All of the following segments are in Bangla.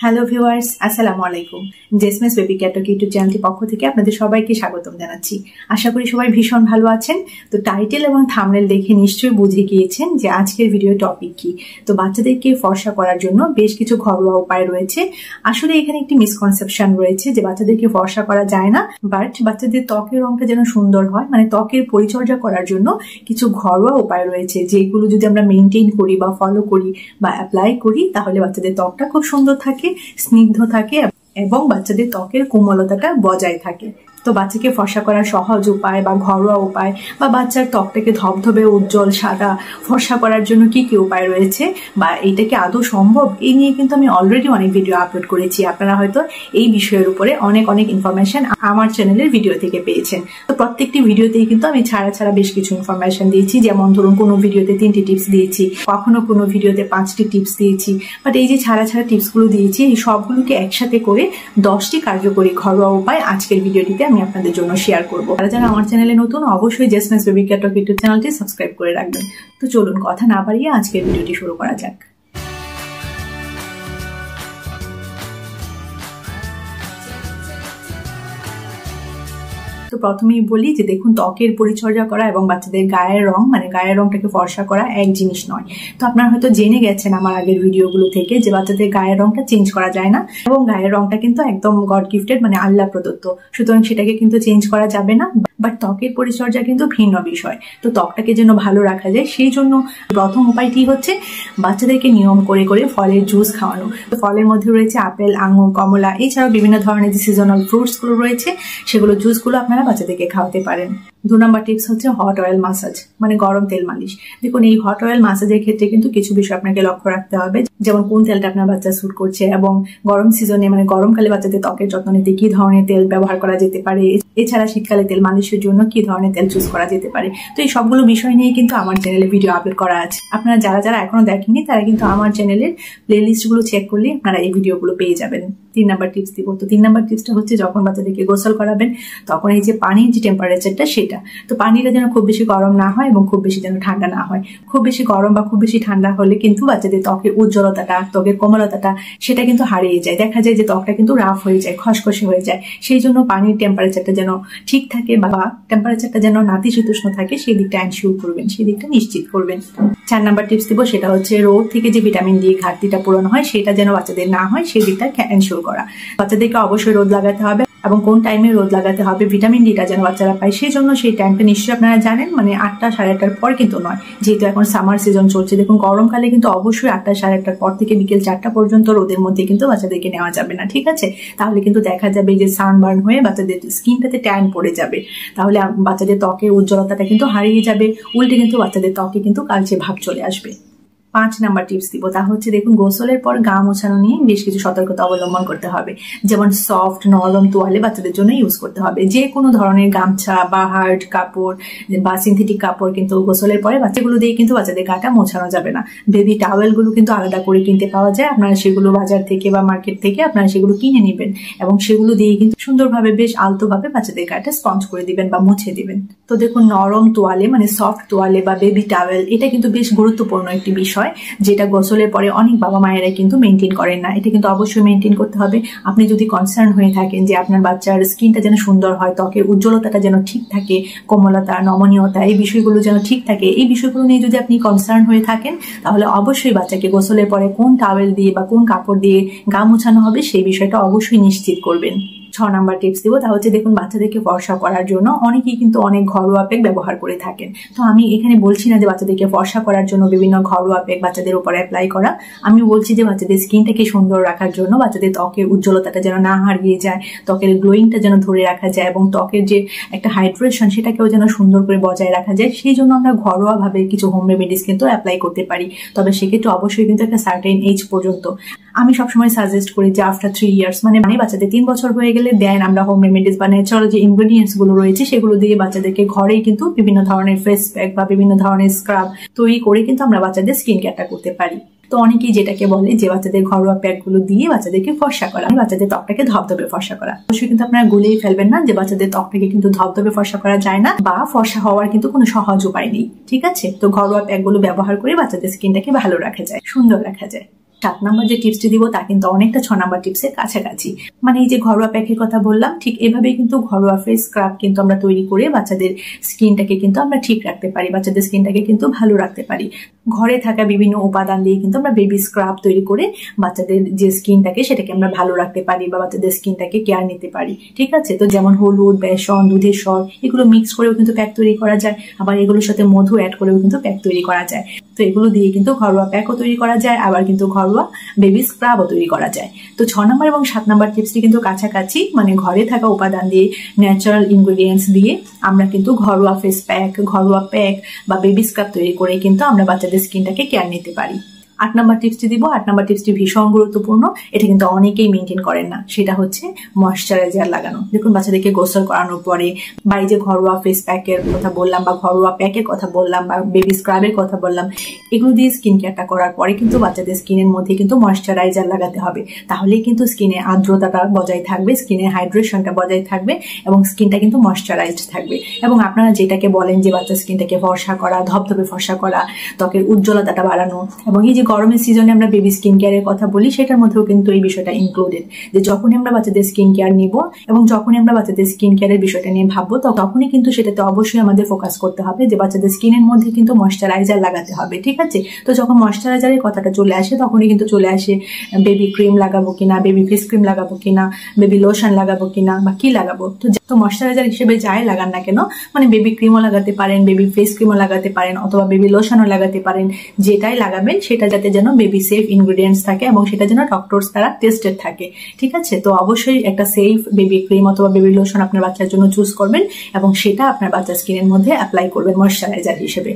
হ্যালো ভিউয়ার্স, আসসালামু আলাইকুম। জেসমিস বেবি কেয়ার টক ইউটিউব চ্যানেলটির পক্ষ থেকে আপনাদের সবাইকে স্বাগতম জানাচ্ছি। আশা করি সবাই ভীষণ ভালো আছেন। তো টাইটেল এবং থাম্বনেল দেখে নিশ্চয়ই বুঝে গিয়েছেন যে আজকের ভিডিও টপিক কি। তো বাচ্চাদেরকে ফর্সা করার জন্য বেশ কিছু ঘরোয়া উপায় রয়েছে। আসলে এখানে একটি মিসকনসেপশন রয়েছে যে বাচ্চাদেরকে ফর্সা করা যায় না, বাট বাচ্চাদের ত্বকের রংটা যেন সুন্দর হয়, মানে ত্বকের পরিচর্যা করার জন্য কিছু ঘরোয়া উপায় রয়েছে যেগুলো যদি আমরা মেনটেন করি বা ফলো করি বা অ্যাপ্লাই করি তাহলে বাচ্চাদের ত্বকটা খুব সুন্দর থাকে, স্নিগ্ধ থাকে এবং বাচ্চাদের ত্বকের কোমলতাটা বজায় থাকে। তো বাচ্চাকে ফর্সা করার সহজ উপায় বা ঘরোয়া উপায় বা বাচ্চার ত্বকটাকে ধবধবে উজ্জ্বল সাদা ফর্সা করার জন্য কি কি উপায় রয়েছে বা এটা কি আদৌ সম্ভব, এই নিয়ে কিন্তু আমি অলরেডি অনেক ভিডিও আপলোড করেছি। আপনারা হয়তো এই বিষয়ের উপরে অনেক ইনফরমেশন আমার চ্যানেলের ভিডিও থেকে পেয়েছেন। তো প্রত্যেকটি ভিডিওতেই কিন্তু আমি ছাড়া বেশ কিছু ইনফরমেশন দিয়েছি। যেমন ধরুন কোনো ভিডিওতে 3টি টিপস দিয়েছি, কখনো কোনো ভিডিওতে 5টি টিপস দিয়েছি, বাট এই যে ছাড়া টিপসগুলো দিয়েছি এই সবগুলোকে একসাথে করে 10টি কার্যকরী ঘরোয়া উপায় আজকের ভিডিওটিতে আমি আপনাদের জন্য শেয়ার করবো। যারা আমার চ্যানেলে নতুন অবশ্যই জেসমিস বেবি কেয়ার টক ইউটিউব চ্যানেলটি সাবস্ক্রাইব করে রাখবেন। তো চলুন কথা না বাড়িয়ে আজকের ভিডিওটি শুরু করা যাক। তো প্রথমেই বলি যে দেখুন, ত্বকের পরিচর্যা করা এবং বাচ্চাদের গায়ের রং মানে গায়ের রংটাকে ফর্সা করা এক জিনিস নয়। তো আপনারা হয়তো জেনে গেছেন আমার আগের ভিডিওগুলো থেকে যে বাচ্চাদের গায়ের রংটা চেঞ্জ করা যায় না এবং গায়ের রংটা কিন্তু একদম গড গিফটেড মানে আল্লাহ প্রদত্ত, সুতরাং সেটাকে কিন্তু চেঞ্জ করা যাবে না। বাট ত্বকের পরিচর্যা কিন্তু ভিন্ন বিষয়। তো ত্বকটাকে যেন ভালো রাখা যায় সেই জন্য প্রথম উপায়টি হচ্ছে বাচ্চাদেরকে নিয়ম করে ফলের জুস খাওয়ানো। তো ফলের মধ্যে রয়েছে আপেল, আঙুর, কমলা, এছাড়াও বিভিন্ন ধরনের যে সিজনাল ফ্রুটস গুলো রয়েছে সেগুলো জুসগুলো আপনারা বাচ্চাদেরকে খাওয়াতে পারেন। 2 নম্বর টিপস হচ্ছে হট অয়েল মাসাজ মানে গরম তেল মালিশ। দেখুন, এই হট অয়েল মাসাজের ক্ষেত্রে কিন্তু কিছু বিষয় আপনাকে লক্ষ্য রাখতে হবে, যেমন কোন তেলটা আপনার বাচ্চা স্যুট করছে এবং গরম সিজনে মানে গরমকালে বাচ্চাদের ত্বকের যত্ন নিতে কি ধরনের তেল ব্যবহার করা যেতে পারে, এছাড়া শীতকালে তেল মালিশের জন্য কি ধরনের তেল চুজ করা যেতে পারে। তো এই সবগুলো বিষয় নিয়ে কিন্তু আমার চ্যানেলে ভিডিও আপলোড করা আছে। আপনারা যারা এখনো দেখেননি তারা কিন্তু আমার চ্যানেলের প্লে লিস্ট গুলো চেক করলে আপনারা এই ভিডিওগুলো পেয়ে যাবেন। 3 নম্বর টিপস দিব। তো 3 নম্বর টিপসটা হচ্ছে যখন বাচ্চাদেরকে গোসল করাবেন তখন এই যে পানির যে টেম্পারেচারটা সেটা, তো পানিটা যেন খুব বেশি গরম না হয় এবং খুব বেশি যেন ঠান্ডা না হয়। খুব বেশি গরম বা খুব বেশি ঠান্ডা হলে কিন্তু বাচ্চাদের ত্বকের উজ্জ্বলতাটা, ত্বকের কোমলতাটা সেটা কিন্তু হারিয়ে যায়। দেখা যায় যে ত্বকটা কিন্তু রাফ হয়ে যায়, খসখসে হয়ে যায়। সেই জন্য পানির টেম্পারেচারটা যেন ঠিক থাকে বা টেম্পারেচারটা যেন নাতিশীতোষ্ণ থাকে সেই দিকটা এনশিওর করবেন, সেই দিকটা নিশ্চিত করবেন। 4 নম্বর টিপস দিব, সেটা হচ্ছে রোদ থেকে যে ভিটামিন ডি ঘাটতিটা পূরণ হয় সেটা যেন বাচ্চাদের না হয় সেই দিকটা এনশিওর করা। বাচ্চাদেরকে অবশ্যই রোদ লাগাতে হবে এবং কোন টাইমে রোদ লাগাতে হবে, ভিটামিন ডিটা যেন বাচ্চারা পায় সেই জন্য সেই টাইমটা নিশ্চয়ই আপনারা জানেন, মানে 8টা সাড়ে 8টার পর কিন্তু নয়, যেহেতু এখন সামার সিজন চলছে। দেখুন, গরমকালে কিন্তু অবশ্যই 8টা সাড়ে 8টার পর থেকে বিকেল 4টা পর্যন্ত রোদের মধ্যে কিন্তু বাচ্চাদেরকে নেওয়া যাবে না, ঠিক আছে? তাহলে কিন্তু দেখা যাবে যে সানবার্ন হয়ে বাচ্চাদের স্কিনটাতে ট্যান পড়ে যাবে, তাহলে বাচ্চাদের ত্বকের উজ্জ্বলতাটা কিন্তু হারিয়ে যাবে, উল্টে কিন্তু বাচ্চাদের ত্বকে কিন্তু কালচে ভাব চলে আসবে। 5 নম্বর টিপস দিব, তা হচ্ছে দেখুন, গোসলের পর গা মোছানো নিয়ে বেশ কিছু সতর্কতা অবলম্বন করতে হবে। যেমন সফট নরম তোয়ালে বাচ্চাদের জন্য ইউজ করতে হবে। যে কোনো ধরনের গামছা বা হার্ড কাপড় বা সিনথেটিক কাপড় কিন্তু গোসলের পরে বাচ্চাগুলো দিয়ে কিন্তু বাচ্চাদের গাটা মোছানো যাবে না। বেবি টাওয়েল গুলো কিন্তু আলাদা করে কিনতে পাওয়া যায়, আপনারা সেগুলো বাজার থেকে বা মার্কেট থেকে আপনারা সেগুলো কিনে নেবেন এবং সেগুলো দিয়ে কিন্তু সুন্দরভাবে বেশ আলতোভাবে বাচ্চাদের গাটা স্পঞ্জ করে দিবেন বা মুছে দিবেন। তো দেখুন, নরম তোয়ালে মানে সফট তোয়ালে বা বেবি টাওয়েল এটা কিন্তু বেশ গুরুত্বপূর্ণ একটি বিষয় যেটা গোসলের পরে অনেক বাবা মায়েরা কিন্তু মেনটেন করেন না। এটা কিন্তু অবশ্যই মেনটেন করতে হবে। আপনি যদি কনসার্ন হয়ে থাকেন যে আপনার বাচ্চার স্কিনটা যেন সুন্দর হয়, ত্বকের উজ্জ্বলতাটা যেন ঠিক থাকে, কোমলতা, নমনীয়তা এই বিষয়গুলো যেন ঠিক থাকে, এই বিষয়গুলো নিয়ে যদি আপনি কনসার্ন হয়ে থাকেন তাহলে অবশ্যই বাচ্চাকে গোসলের পরে কোন টাওয়েল দিয়ে বা কোন কাপড় দিয়ে গা মোছানো হবে সেই বিষয়টা অবশ্যই নিশ্চিত করবেন। 6 নম্বর টিপস দিব, তা হচ্ছে দেখুন, বাচ্চাদেরকে ফর্সা করার জন্য অনেকেই কিন্তু অনেক ঘরোয়া প্যাক ব্যবহার করে থাকেন। তো আমি এখানে বলছি না যে বাচ্চাদেরকে ফর্সা করার জন্য বিভিন্ন ঘরোয়া প্যাক বাচ্চাদের উপর অ্যাপ্লাই করা। আমি বলছি যে বাচ্চাদের স্কিনটাকে সুন্দর রাখার জন্য, বাচ্চাদের ত্বকের উজ্জ্বলতাটা যেন না হারিয়ে যায়, ত্বকের গ্লোয়িংটা যেন ধরে রাখা যায় এবং ত্বকের যে একটা হাইড্রেশন সেটাকেও যেন সুন্দর করে বজায় রাখা যায়, সেই জন্য আমরা ঘরোয়া ভাবে কিছু হোম রেমেডিস কিন্তু অ্যাপ্লাই করতে পারি। তবে সেক্ষেত্রে অবশ্যই কিন্তু একটা সার্টেন এজ পর্যন্ত। আমি সবসময় সাজেস্ট করি যে আফটার 3 ইয়ার্স মানে বাচ্চাদের 3 বছর হয়ে গেলে দেন আমরা হোম রেমেডিস বা ন্যাচারাল যে ইনগ্রেডিয়েন্টস গুলো রয়েছে সেগুলো দিয়ে বাচ্চাদেরকে ঘরেই কিন্তু বিভিন্ন ধরনের ফেস প্যাক বা বিভিন্ন ধরনের স্ক্রাব তৈরি করে কিন্তু আমরা বাচ্চাদের স্কিন কেয়ারটা করতে পারি। তো অনেকেই যেটাকে বলে যে বাচ্চাদের ঘরোয়া প্যাক গুলো দিয়ে বাচ্চাদেরকে ফর্সা করা, বাচ্চাদের ত্বকটাকে ধবধবে ফর্সা করা। অবশ্যই কিন্তু আপনারা গুলিয়ে ফেলবেন না যে বাচ্চাদের ত্বকটাকে কিন্তু ধবধবে ফর্সা করা যায় না বা ফর্সা হওয়ার কিন্তু কোনো সহজ উপায় নেই, ঠিক আছে? তো ঘরোয়া প্যাক গুলো ব্যবহার করে বাচ্চাদের স্কিনটাকে ভালো রাখা যায়, সুন্দর রাখা যায়। 7 নম্বর যে টিপসটি দিব তা কিন্তু অনেকটা 6 নম্বর টিপসের কাছাকাছি। মানে এই যে ঘরোয়া প্যাকের কথা বললাম, ঠিক এভাবেই কিন্তু ঘরোয়া ফেস স্ক্রাব কিন্তু আমরা তৈরি করে বাচ্চাদের স্কিনটাকে কিন্তু আমরা ঠিক রাখতে পারি, বাচ্চাদের স্কিনটাকে কিন্তু ভালো রাখতে পারি। ঘরে থাকা বিভিন্ন উপাদান দিয়ে কিন্তু আমরা বেবি স্ক্রাব তৈরি করে বাচ্চাদের যে স্কিনটাকে সেটাকে আমরা ভালো রাখতে পারি বা বাচ্চাদের স্কিনটাকে কেয়ার নিতে পারি। ঠিক আছে, তো যেমন হলুদ, বেসন, দুধের সর এগুলো মিক্স করেও কিন্তু প্যাক তৈরি করা যায়, আবার এগুলোর সাথে মধু অ্যাড করেও কিন্তু প্যাক তৈরি করা যায়। তো এগুলো দিয়ে কিন্তু ঘরোয়া প্যাকও তৈরি করা যায়, আবার কিন্তু ঘরোয়া বেবি স্ক্রাবও তৈরি করা যায়। তো 6 নম্বর এবং 7 নম্বর টিপসটি কিন্তু কাছাকাছি, মানে ঘরে থাকা উপাদান দিয়ে, ন্যাচারাল ইনগ্রেডিয়েন্টস দিয়ে আমরা কিন্তু ঘরোয়া ফেস প্যাক, ঘরোয়া প্যাক বা বেবি স্ক্রাব তৈরি করে কিন্তু আমরা বাচ্চাদের স্কিনটাকে কেয়ার নিতে পারি। 8 নম্বর টিপসটি দিব। 8 নম্বর টিপসটি ভীষণ গুরুত্বপূর্ণ, এটা কিন্তু অনেকেই মেনটেন করেন না, সেটা হচ্ছে ময়শ্চারাইজার লাগানো। দেখুন বাচ্চাদেরকে গোসল করানোর পরে বা এই যে ঘরোয়া ফেস প্যাকের কথা বললাম বা ঘরোয়া প্যাকের কথা বললাম বা বেবি স্ক্রাবের কথা বললাম, এগুলো দিয়ে স্কিন কেয়ারটা করার পরে কিন্তু বাচ্চাদের স্কিনের মধ্যে কিন্তু ময়শ্চারাইজার লাগাতে হবে, তাহলেই কিন্তু স্কিনে আর্দ্রতাটা বজায় থাকবে, স্কিনের হাইড্রেশনটা বজায় থাকবে এবং স্কিনটা কিন্তু ময়শ্চারাইজড থাকবে। এবং আপনারা যেটাকে বলেন যে বাচ্চার স্কিনটাকে ফর্সা করা, ধবধবে ফর্সা করা, ত্বকের উজ্জ্বলতাটা বাড়ানো, এবং এই যে গরমের সিজনে আমরা বেবি স্কিন কেয়ারের কথা বলি, সেটার মধ্যেও কিন্তু এই বিষয়টা ইনক্লুডেড, যে যখনই আমরা বাচ্চাদের স্কিন কেয়ার নিব এবং যখনই আমরা বাচ্চাদের স্কিন কেয়ারের বিষয়টা নিয়ে ভাববো, তখনই কিন্তু সেটাতে অবশ্যই আমাদের ফোকাস করতে হবে যে বাচ্চাদের স্কিনের মধ্যে কিন্তু ময়শ্চারাইজার লাগাতে হবে। ঠিক আছে, তো যখন ময়শ্চারাইজারের কথাটা চলে আসে তখনই কিন্তু চলে আসে বেবি ক্রিম লাগাবো কিনা, বেবি ফেস ক্রিম লাগাবো কিনা, বেবি লোশন লাগাবো কিনা বা কি লাগাবো। তো ময়শ্চারাইজার হিসেবে যাই লাগান না কেন, মানে বেবি ক্রিমও লাগাতে পারেন, বেবি ফেস ক্রিমও লাগাতে পারেন, অথবা বেবি লোশনও লাগাতে পারেন, যেটাই লাগাবেন সেটা যাতে যেন বেবি সেফ ইনগ্রেডিয়েন্টস থাকে এবং সেটা যেন ডক্টরস দ্বারা টেস্টেড থাকে। ঠিক আছে, তো অবশ্যই একটা সেফ বেবি ক্রিম অথবা বেবি লোশন আপনার বাচ্চার জন্য চুজ করবেন এবং সেটা আপনার বাচ্চার স্কিনের মধ্যে অ্যাপ্লাই করবেন ময়শ্চারাইজার হিসেবে।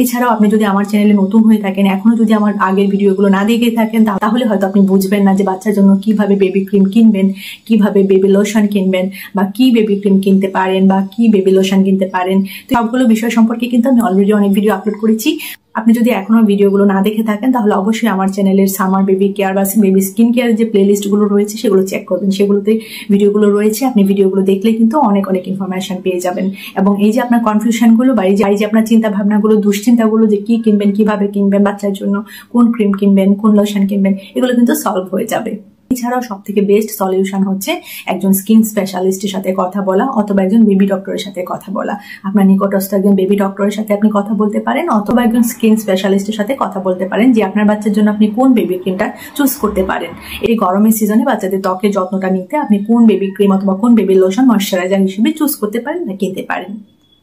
এছাড়াও আপনি যদি আমার চ্যানেলে নতুন হয়ে থাকেন, এখনো যদি আমার আগের ভিডিওগুলো না দেখে থাকেন, তাহলে হয়তো আপনি বুঝবেন না যে বাচ্চার জন্য কিভাবে বেবি ক্রিম কিনবেন, কিভাবে বেবি লোশন কিনবেন, বা কি বেবি ক্রিম কিনতে পারেন বা কি বেবি লোশন কিনতে পারেন। তো সবগুলো বিষয় সম্পর্কে কিন্তু আমি অলরেডি অনেক ভিডিও আপলোড করেছি। আপনি যদি এখনো ভিডিওগুলো না দেখে থাকেন তাহলে অবশ্যই আমার চ্যানেলের সামার বেবি কেয়ার বা বেবি স্কিন কেয়ার যে প্লে লিস্টগুলো রয়েছে সেগুলো চেক করবেন, সেগুলোতে ভিডিওগুলো রয়েছে। আপনি ভিডিওগুলো দেখলে কিন্তু অনেক অনেক ইনফরমেশন পেয়ে যাবেন এবং এই যে আপনার কনফিউশনগুলো বা এই যে আপনার চিন্তা ভাবনাগুলো, দুশ্চিন্তাগুলো যে কি কিনবেন, কিভাবে কিনবেন, বাচ্চার জন্য কোন ক্রিম কিনবেন, কোন লোশন কিনবেন, এগুলো কিন্তু সলভ হয়ে যাবে। এছাড়াও সব থেকে বেস্ট সলিউশন হচ্ছে একজন স্কিন স্পেশালিস্টের সাথে কথা বলা অথবা একজন বেবি ডক্টরের সাথে কথা বলা। আপনার নিকটস্থ একজন বেবি ডক্টরের সাথে আপনি কথা বলতে পারেন অথবা একজন স্কিন স্পেশালিস্টের সাথে কথা বলতে পারেন যে আপনার বাচ্চার জন্য আপনি কোন বেবি ক্রিমটা চুজ করতে পারেন। এই গরমের সিজনে বাচ্চাদের ত্বকের যত্নটা নিতে আপনি কোন বেবি ক্রিম অথবা কোন বেবি লোশন ময়শ্চারাইজার হিসেবে চুজ করতে পারেন বা কিনতে পারেন।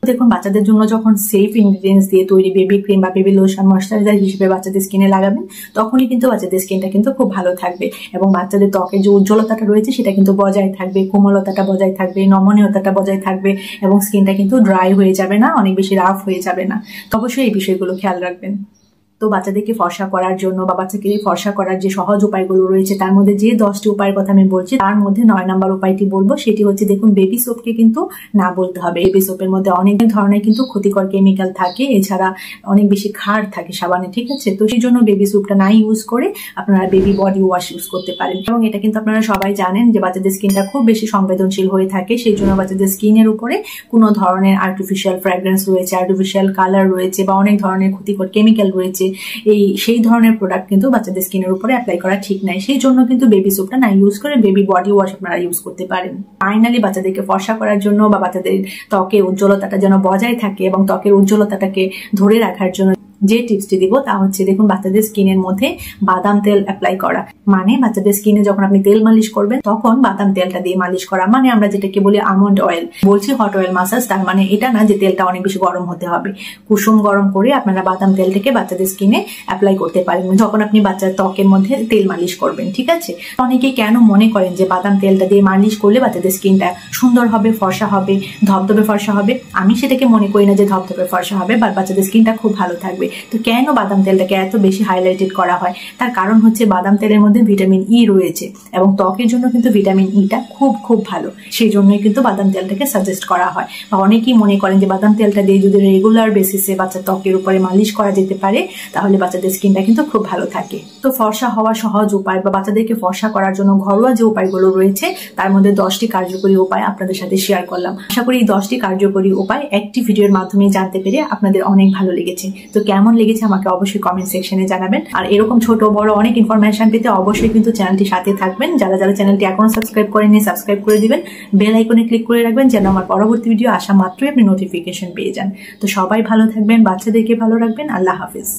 দেখুন বাচ্চাদের জন্য যখন সেফ ইনগ্রিডিয়েন্টস দিয়ে তৈরি বেবি ক্রিম বা বেবি লোশন ময়শ্চারাইজার হিসেবে বাচ্চাদের স্কিনে লাগাবেন, তখনই কিন্তু বাচ্চাদের স্কিনটা কিন্তু খুব ভালো থাকবে এবং বাচ্চাদের ত্বকের যে উজ্জ্বলতাটা রয়েছে সেটা কিন্তু বজায় থাকবে, কোমলতাটা বজায় থাকবে, নমনীয়তাটা বজায় থাকবে এবং স্কিনটা কিন্তু ড্রাই হয়ে যাবে না, অনেক বেশি রাফ হয়ে যাবে না। তো অবশ্যই এই বিষয়গুলো খেয়াল রাখবেন। তো বাচ্চাদেরকে ফর্সা করার জন্য বা বাচ্চাকে ফর্সা করার যে সহজ উপায়গুলো রয়েছে তার মধ্যে যে 10টি উপায়ের কথা আমি বলছি তার মধ্যে 9 নম্বর উপায়টি বলবো, সেটি হচ্ছে দেখুন বেবি সোপকে কিন্তু না বলতে হবে। বেবি সোপের মধ্যে অনেক ধরনের কিন্তু ক্ষতিকর কেমিক্যাল থাকে, এছাড়া অনেক বেশি ক্ষার থাকে সাবানে। ঠিক আছে, তো সেই জন্য বেবি সোপটা না ইউজ করে আপনারা বেবি বডি ওয়াশ ইউজ করতে পারেন। এবং এটা কিন্তু আপনারা সবাই জানেন যে বাচ্চাদের স্কিনটা খুব বেশি সংবেদনশীল হয়ে থাকে, সেই জন্য বাচ্চাদের স্কিনের উপরে কোনো ধরনের আর্টিফিশিয়াল ফ্র্যাগ্রেন্স রয়েছে, আর্টিফিশিয়াল কালার রয়েছে বা অনেক ধরনের ক্ষতিকর কেমিক্যাল রয়েছে, সেই ধরনের প্রোডাক্ট কিন্তু বাচ্চাদের স্কিনের উপরে অ্যাপ্লাই করা ঠিক নাই। সেই জন্য কিন্তু বেবি সোপটা না ইউজ করে বেবি বডি ওয়াশ আপনারা ইউজ করতে পারেন। ফাইনালি বাচ্চাদেরকে ফর্সা করার জন্য বা বাচ্চাদের ত্বকের উজ্জ্বলতাটা যেন বজায় থাকে এবং ত্বকের উজ্জ্বলতাটাকে ধরে রাখার জন্য যে টিপসটি দিব তা হচ্ছে দেখুন বাচ্চাদের স্কিনের মধ্যে বাদাম তেল অ্যাপ্লাই করা। মানে বাচ্চাদের স্কিনে যখন আপনি তেল মালিশ করবেন তখন বাদাম তেলটা দিয়ে মালিশ করা, মানে আমরা যেটাকে বলি আমন্ড অয়েল। বলছি হট অয়েল মাসাজ, তার মানে এটা না যে তেলটা অনেক বেশি গরম হতে হবে। কুসুম গরম করে আপনারা বাদাম তেলটাকে বাচ্চাদের স্কিনে অ্যাপ্লাই করতে পারেন যখন আপনি বাচ্চার ত্বকের মধ্যে তেল মালিশ করবেন। ঠিক আছে, অনেকেই কেন মনে করেন যে বাদাম তেলটা দিয়ে মালিশ করলে বাচ্চাদের স্কিনটা সুন্দর হবে, ফর্সা হবে, ধবধবে ফর্সা হবে। আমি সেটাকে মনে করি না যে ধবধবে ফর্সা হবে, বাট বাচ্চাদের স্কিনটা খুব ভালো থাকবে। তো কেন বাদাম তেলটাকে এত বেশি হাইলাইটেড করা হয়, তার কারণ হচ্ছে বাদাম তেলের মধ্যে ভিটামিন ই রয়েছে এবং ত্বকের জন্য কিন্তু ভিটামিন ইটা খুব খুব ভালো, সেই জন্যই কিন্তু বাদাম তেলটাকে সাজেস্ট করা হয়। বা অনেকেই মনে করেন যে বাদাম তেলটা দিয়ে যদি রেগুলার বেসিসে বাচ্চার ত্বকের উপরে মালিশ করা যেতে পারে তাহলে বাচ্চাদের স্কিনটা কিন্তু খুব ভালো থাকে। তো ফর্সা হওয়া সহজ উপায় বা বাচ্চাদেরকে ফর্সা করার জন্য ঘরোয়া যে উপায়গুলো রয়েছে তার মধ্যে 10টি কার্যকরী উপায় আপনাদের সাথে শেয়ার করলাম। আশা করি এই 10টি কার্যকরী উপায় একটি ভিডিওর মাধ্যমে জানতে পেরে আপনাদের অনেক ভালো লেগেছে। তো কেন কেমন লেগেছে আমাকে অবশ্যই কমেন্ট সেকশনে জানাবেন। আর এরকম ছোট বড় অনেক ইনফরমেশন পেতে অবশ্যই কিন্তু চ্যানেলটির সাথে থাকবেন। যারা যারা চ্যানেলটি এখনো সাবস্ক্রাইব করেননি সাবস্ক্রাইব করে দিবেন, বেল আইকনে ক্লিক করে রাখবেন যেন আমার পরবর্তী ভিডিও আসা মাত্রই আপনি নোটিফিকেশন পেয়ে যান। তো সবাই ভালো থাকবেন, বাচ্চাদেরকে ভালো রাখবেন। আল্লাহ হাফিজ।